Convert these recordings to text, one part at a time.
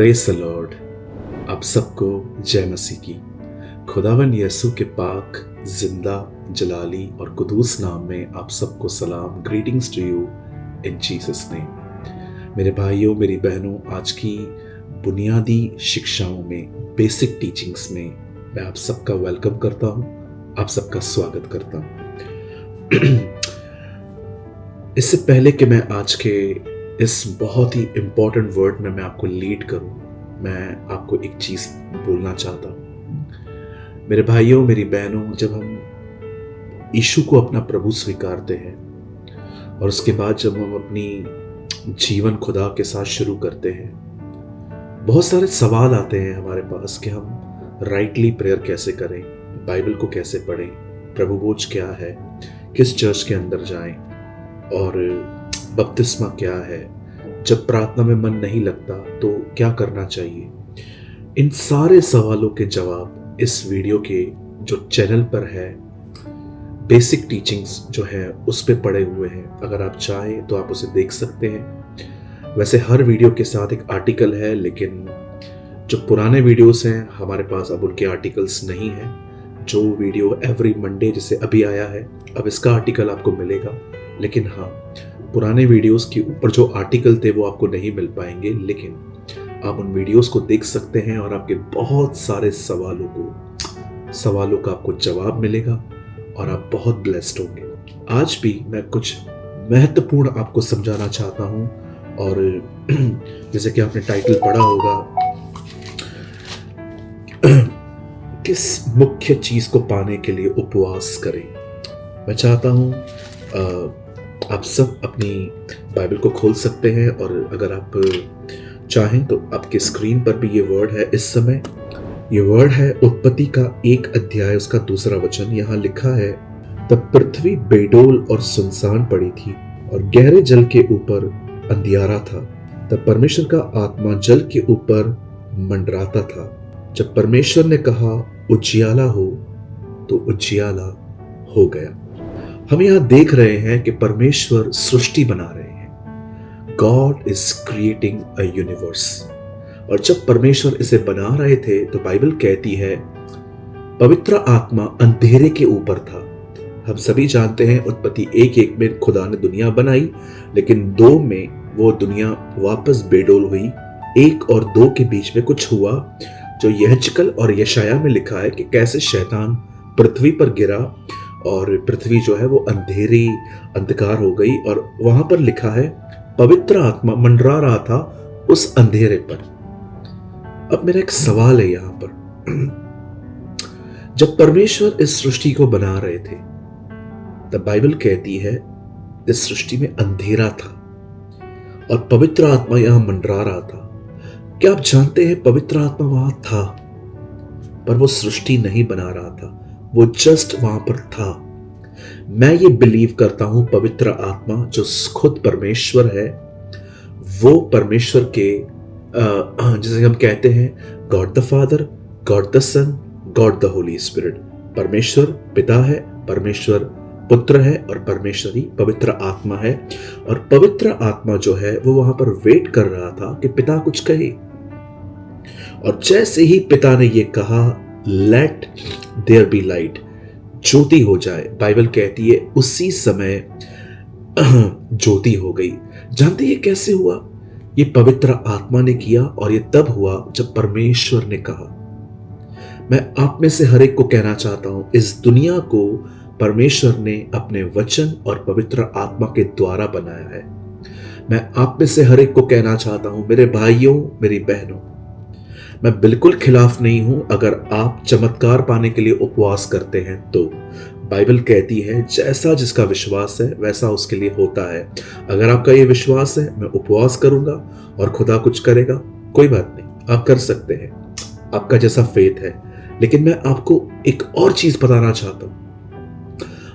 Praise the Lord. आप सबको जय मसीह की। खुदावन यीशु के पाक जिंदा जलाली और कुदूस नाम में आप सबको सलाम। Greetings to you in Jesus name. मेरे भाइयों मेरी बहनों, आज की बुनियादी शिक्षाओं में, बेसिक टीचिंग्स में मैं आप सबका वेलकम करता हूं, आप सबका स्वागत करता हूं। इससे पहले कि मैं आज के इस बहुत ही इंपॉर्टेंट वर्ड में मैं आपको लीड करूं, मैं आपको एक चीज बोलना चाहता हूं। मेरे भाइयों मेरी बहनों, जब हम यीशु को अपना प्रभु स्वीकारते हैं और उसके बाद जब हम अपनी जीवन खुदा के साथ शुरू करते हैं, बहुत सारे सवाल आते हैं हमारे पास कि हम राइटली प्रेयर कैसे करें, बाइबल को कैसे पढ़ें, प्रभु भोज क्या है, किस चर्च के अंदर जाएं, और बपतिस्मा क्या है, जब प्रार्थना में मन नहीं लगता तो क्या करना चाहिए। इन सारे सवालों के जवाब इस वीडियो के जो चैनल पर है, बेसिक टीचिंग्स जो है उस पे पड़े हुए हैं। अगर आप चाहें तो आप उसे देख सकते हैं। वैसे हर वीडियो के साथ एक आर्टिकल है, लेकिन जो पुराने वीडियोस हैं हमारे पास अब उनके आर्टिकल्स नहीं हैं। जो वीडियो एवरी मंडे जैसे अभी आया है, अब इसका आर्टिकल आपको मिलेगा, लेकिन हाँ, पुराने वीडियोस के ऊपर जो आर्टिकल थे वो आपको नहीं मिल पाएंगे। लेकिन आप उन वीडियोस को देख सकते हैं और आपके बहुत सारे सवालों का आपको जवाब मिलेगा और आप बहुत ब्लेस्ड होंगे। आज भी मैं कुछ महत्वपूर्ण आपको समझाना चाहता हूं, और जैसे कि आपने टाइटल पढ़ा होगा, किस मुख्य चीज को पाने के लिए उपवास करें। मैं चाहता हूं आप सब अपनी बाइबल को खोल सकते हैं, और अगर आप चाहें तो आपके स्क्रीन पर भी ये वर्ड है इस समय। ये वर्ड है उत्पत्ति का 1 अध्याय, उसका 2 वचन। यहाँ लिखा है, तब पृथ्वी बेडोल और सुनसान पड़ी थी और गहरे जल के ऊपर अंधियारा था। तब परमेश्वर का आत्मा जल के ऊपर मंडराता था। जब परमेश्वर ने कहा उजियाला हो, तो उजियाला हो गया। हम यहां देख रहे हैं कि परमेश्वर सृष्टि बना रहे हैं। God is creating a universe. और जब परमेश्वर इसे बना रहे थे तो बाइबल कहती है पवित्र आत्मा अंधेरे के ऊपर था। हम सभी जानते हैं उत्पत्ति 1:1 में खुदा ने दुनिया बनाई, लेकिन 2 में वो दुनिया वापस बेडोल हुई। 1 और 2 के बीच में कुछ हुआ जो यहजकल और यशाया में लिखा है कि कैसे शैतान पृथ्वी पर गिरा और पृथ्वी जो है वो अंधकार हो गई, और वहां पर लिखा है पवित्र आत्मा मंडरा रहा था उस अंधेरे पर। अब मेरा एक सवाल है यहां पर, जब परमेश्वर इस सृष्टि को बना रहे थे तब बाइबल कहती है इस सृष्टि में अंधेरा था और पवित्र आत्मा यहां मंडरा रहा था। क्या आप जानते हैं पवित्र आत्मा वहां था, पर वो सृष्टि नहीं बना रहा था, वो जस्ट वहां पर था। मैं ये बिलीव करता हूं पवित्र आत्मा जो खुद परमेश्वर है, वो परमेश्वर के जैसे हम कहते हैं God the Father, God the Son, God the Holy Spirit. परमेश्वर पिता है, परमेश्वर पुत्र है, और परमेश्वर ही पवित्र आत्मा है। और पवित्र आत्मा जो है वो वहां पर वेट कर रहा था कि पिता कुछ कहे, और जैसे ही पिता ने ये कहा लेट देयर बी लाइट, ज्योति हो जाए, बाइबल कहती है उसी समय ज्योति हो गई। जानते ये कैसे हुआ? ये पवित्र आत्मा ने किया, और ये तब हुआ जब परमेश्वर ने कहा। मैं आप में से हर एक को कहना चाहता हूं, इस दुनिया को परमेश्वर ने अपने वचन और पवित्र आत्मा के द्वारा बनाया है। मैं आप में से हर एक को कहना चाहता हूं, मेरे भाइयों मेरी बहनों, मैं बिल्कुल खिलाफ नहीं हूं अगर आप चमत्कार पाने के लिए उपवास करते हैं। तो बाइबल कहती है जैसा जिसका विश्वास है वैसा उसके लिए होता है। अगर आपका ये विश्वास है मैं उपवास करूंगा और खुदा कुछ करेगा, कोई बात नहीं, आप कर सकते हैं, आपका जैसा फेथ है। लेकिन मैं आपको एक और चीज बताना चाहता हूं,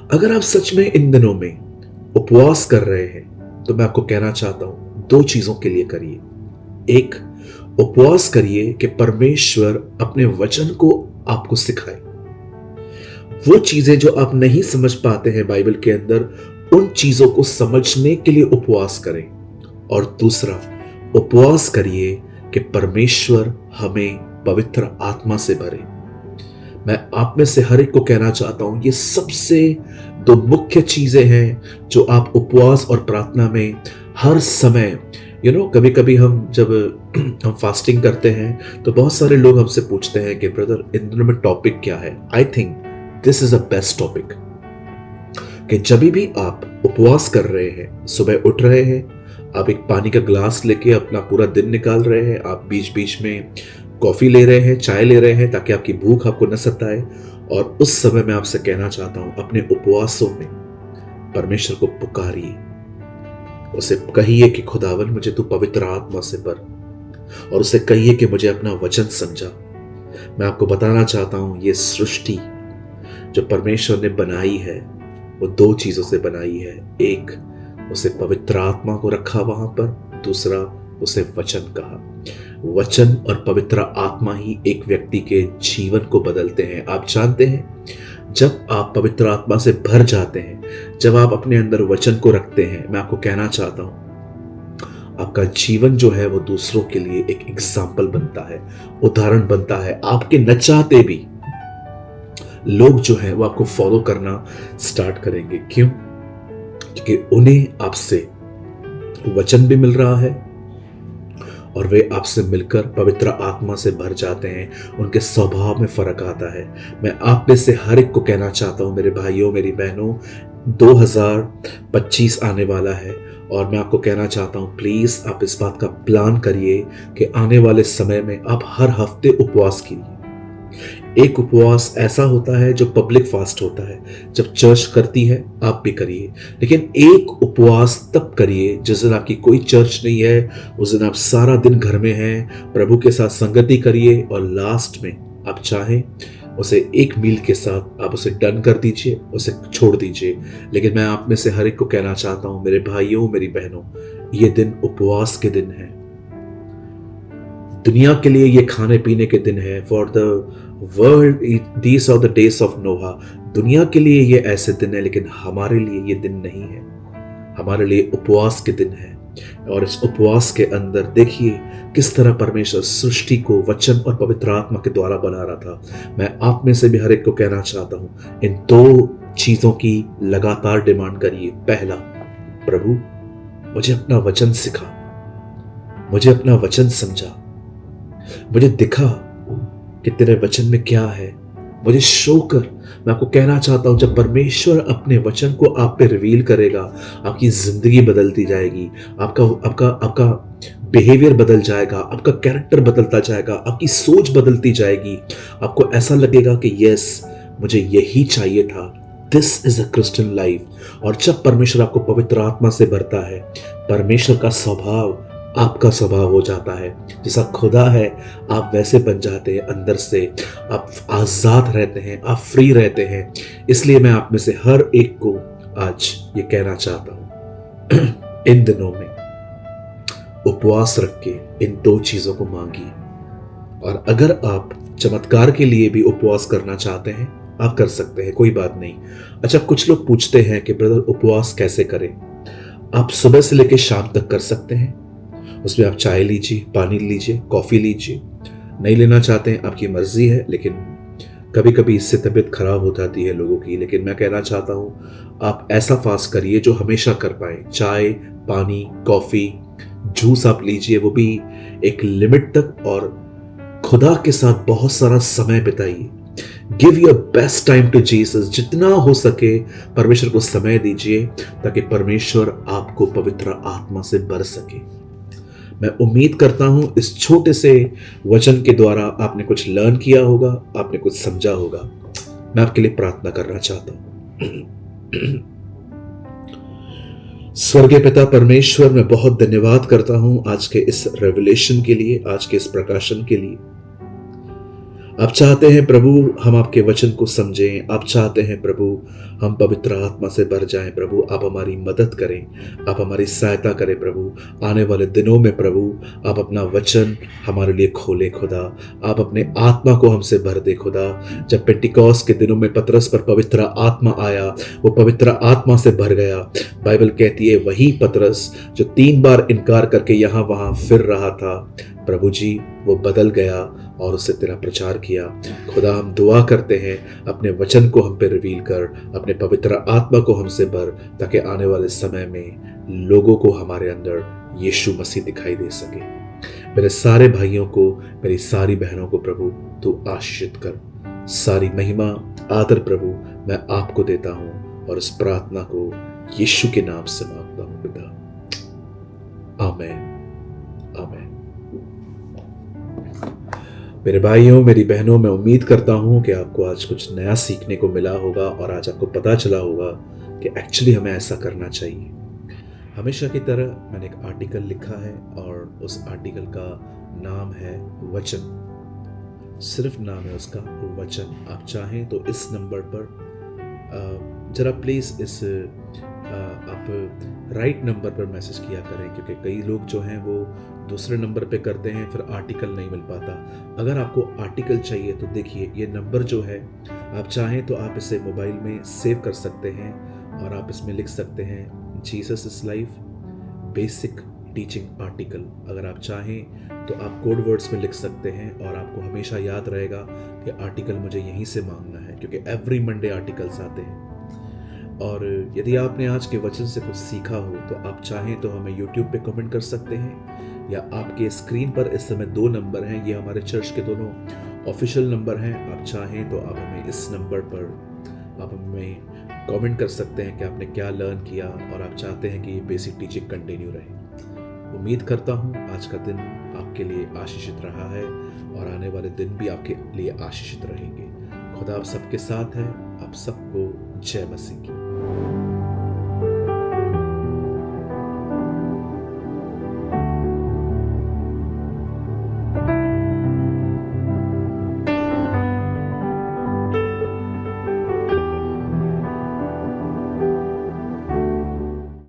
अगर आप सच में इन दिनों में उपवास कर रहे हैं तो मैं आपको कहना चाहता हूं 2 चीजों के लिए करिए। एक, उपवास करिए कि परमेश्वर अपने वचन को आपको सिखाए। वो चीजें जो आप नहीं समझ पाते हैं बाइबल के अंदर, उन चीजों को समझने के लिए उपवास करें। और दूसरा, उपवास करिए कि परमेश्वर हमें पवित्र आत्मा से भरे। मैं आप में से हर एक को कहना चाहता हूं, ये सबसे दो मुख्य चीजें हैं जो आप उपवास और प्रार्थना में हर समय कभी कभी जब हम फास्टिंग करते हैं तो बहुत सारे लोग हमसे पूछते हैं कि ब्रदर इन दिनों में टॉपिक क्या है। I think this is a best topic कि जब भी आप उपवास कर रहे हैं, सुबह उठ रहे हैं, आप एक पानी का ग्लास लेके अपना पूरा दिन निकाल रहे हैं, आप बीच बीच में कॉफी ले रहे हैं, चाय ले रहे हैं ताकि आपकी भूख आपको न सताए, और उस समय मैं आपसे कहना चाहता हूं अपने उपवासों में परमेश्वर को पुकारिए, उसे कहिए कि खुदावन मुझे तू पवित्र आत्मा से भर, और उसे कहिए कि मुझे अपना वचन समझा। मैं आपको बताना चाहता हूं ये सृष्टि जो परमेश्वर ने बनाई है वो दो चीजों से बनाई है। एक, उसे पवित्र आत्मा को रखा वहां पर, दूसरा उसे वचन कहा। वचन और पवित्र आत्मा ही एक व्यक्ति के जीवन को बदलते हैं। आप जानते हैं, जब आप पवित्र आत्मा से भर जाते हैं, जब आप अपने अंदर वचन को रखते हैं, मैं आपको कहना चाहता हूं आपका जीवन जो है वो दूसरों के लिए एक एग्जाम्पल बनता है, उदाहरण बनता है। आपके न चाहते भी लोग जो है वो आपको फॉलो करना स्टार्ट करेंगे। क्यों? क्योंकि उन्हें आपसे वचन भी मिल रहा है और वे आपसे मिलकर पवित्र आत्मा से भर जाते हैं, उनके स्वभाव में फर्क आता है। मैं आप में से हर एक को कहना चाहता हूं, मेरे भाइयों मेरी बहनों, 2025 आने वाला है और मैं आपको कहना चाहता हूं प्लीज आप इस बात का प्लान करिए कि आने वाले समय में आप हर हफ्ते उपवास कीजिए। एक उपवास ऐसा होता है जो पब्लिक फास्ट होता है, जब चर्च करती है आप भी करिए, लेकिन एक उपवास तब करिए जिस दिन आपकी कोई चर्च नहीं है, उस दिन आप सारा दिन घर में हैं, प्रभु के साथ संगति करिए और लास्ट में आप चाहें उसे एक मील के साथ आप उसे डन कर दीजिए, उसे छोड़ दीजिए। लेकिन मैं आप में से हर एक को कहना चाहता हूं, मेरे भाइयों मेरी बहनों, ये दिन उपवास के दिन है। दुनिया के लिए ये खाने पीने के दिन है। For the world these are the days of Noah. दुनिया के लिए ये ऐसे दिन है, लेकिन हमारे लिए ये दिन नहीं है। हमारे लिए उपवास के दिन है। और इस उपवास के अंदर देखिए किस तरह परमेश्वर सृष्टि को वचन और पवित्र आत्मा के द्वारा बना रहा था। मैं आप में से भी हर एक को कहना चाहता हूं, इन दो चीजों की लगातार डिमांड करिए। पहला, प्रभु मुझे अपना वचन सिखा, मुझे अपना वचन समझा, मुझे दिखा कि तेरे वचन में क्या है, मुझे शो कर। मैं आपको कहना चाहता हूं, जब परमेश्वर अपने वचन को आप पे रिवील करेगा, आपकी जिंदगी बदलती जाएगी, आपका बिहेवियर बदल जाएगा, आपका कैरेक्टर बदलता जाएगा, आपकी सोच बदलती जाएगी। आपको ऐसा लगेगा कि यस, मुझे यही चाहिए था। This is a Christian life. और जब परमेश्वर आपको पवित्र आत्मा से भरता है, परमेश्वर का स्वभाव आपका स्वभाव हो जाता है। जैसा खुदा है आप वैसे बन जाते हैं, अंदर से आप आजाद रहते हैं, आप फ्री रहते हैं। इसलिए मैं आप में से हर एक को आज ये कहना चाहता हूं, इन दिनों में उपवास रख के इन दो चीजों को मांगिए। और अगर आप चमत्कार के लिए भी उपवास करना चाहते हैं, आप कर सकते हैं, कोई बात नहीं। अच्छा, कुछ लोग पूछते हैं कि ब्रदर उपवास कैसे करें? आप सुबह से लेकर शाम तक कर सकते हैं। उसमें आप चाय लीजिए, पानी लीजिए, कॉफी लीजिए। नहीं लेना चाहते हैं आपकी मर्जी है, लेकिन कभी कभी इससे तबीयत खराब हो जाती है लोगों की। लेकिन मैं कहना चाहता हूं आप ऐसा फास्ट करिए जो हमेशा कर पाए। चाय, पानी, कॉफी, जूस आप लीजिए, वो भी एक लिमिट तक, और खुदा के साथ बहुत सारा समय बिताइए। Give your best time to Jesus. जितना हो सके परमेश्वर को समय दीजिए ताकि परमेश्वर आपको पवित्र आत्मा से भर सके। मैं उम्मीद करता हूं इस छोटे से वचन के द्वारा आपने कुछ लर्न किया होगा, आपने कुछ समझा होगा। मैं आपके लिए प्रार्थना करना चाहता हूं। स्वर्गीय पिता परमेश्वर, मैं बहुत धन्यवाद करता हूं आज के इस रेवलेशन के लिए, आज के इस प्रकाशन के लिए। आप चाहते हैं प्रभु हम आपके वचन को समझें, आप चाहते हैं प्रभु हम पवित्र आत्मा से भर जाएं। प्रभु आप हमारी मदद करें, आप हमारी सहायता करें। प्रभु आने वाले दिनों में प्रभु आप अपना वचन हमारे लिए खोले खुदा, आप अपने आत्मा को हमसे भर दे खुदा। जब पेंटिकॉस्ट के दिनों में पतरस पर पवित्र आत्मा आया, वो पवित्र आत्मा से भर गया। बाइबल कहती है वही पतरस जो 3 बार इनकार करके यहाँ वहां फिर रहा था, प्रभु जी वो बदल गया और उससे तेरा प्रचार किया। खुदा हम दुआ करते हैं, अपने वचन को हम पे रिवील कर, अपने पवित्र आत्मा को हमसे भर, ताकि आने वाले समय में लोगों को हमारे अंदर यीशु मसीह दिखाई दे सके। मेरे सारे भाइयों को, मेरी सारी बहनों को प्रभु तू आशीषित कर। सारी महिमा आदर प्रभु मैं आपको देता हूं और इस प्रार्थना को यीशु के नाम से मांगता हूं पिता, आमीन आमीन। मेरे भाइयों, मेरी बहनों, मैं उम्मीद करता हूं कि आपको आज कुछ नया सीखने को मिला होगा और आज आपको पता चला होगा कि एक्चुअली हमें ऐसा करना चाहिए। हमेशा की तरह मैंने एक आर्टिकल लिखा है और उस आर्टिकल का नाम है वचन। सिर्फ नाम है उसका, वचन। आप चाहें तो इस नंबर पर जरा प्लीज इस आप राइट नंबर पर मैसेज किया करें, क्योंकि कई लोग जो हैं वो दूसरे नंबर पे करते हैं, फिर आर्टिकल नहीं मिल पाता। अगर आपको आर्टिकल चाहिए तो देखिए ये नंबर जो है, आप चाहें तो आप इसे मोबाइल में सेव कर सकते हैं और आप इसमें लिख सकते हैं Jesus is life basic teaching article. अगर आप चाहें तो आप कोड वर्ड्स में लिख सकते हैं और आपको हमेशा याद रहेगा कि आर्टिकल मुझे यहीं से मांगना है, क्योंकि एवरी मंडे आर्टिकल्स आते हैं। और यदि आपने आज के वचन से कुछ सीखा हो तो आप चाहें तो हमें YouTube पे कमेंट कर सकते हैं, या आपके स्क्रीन पर इस समय 2 नंबर हैं, ये हमारे चर्च के दोनों ऑफिशियल नंबर हैं। आप चाहें तो आप हमें इस नंबर पर आप हमें कमेंट कर सकते हैं कि आपने क्या लर्न किया और आप चाहते हैं कि ये बेसिक टीचिंग कंटिन्यू रहे। उम्मीद करता हूँ आज का दिन आपके लिए आशीषित रहा है और आने वाले दिन भी आपके लिए आशीषित रहेंगे। खुदा आप सबके साथ है। आप सबको जय मसीह की।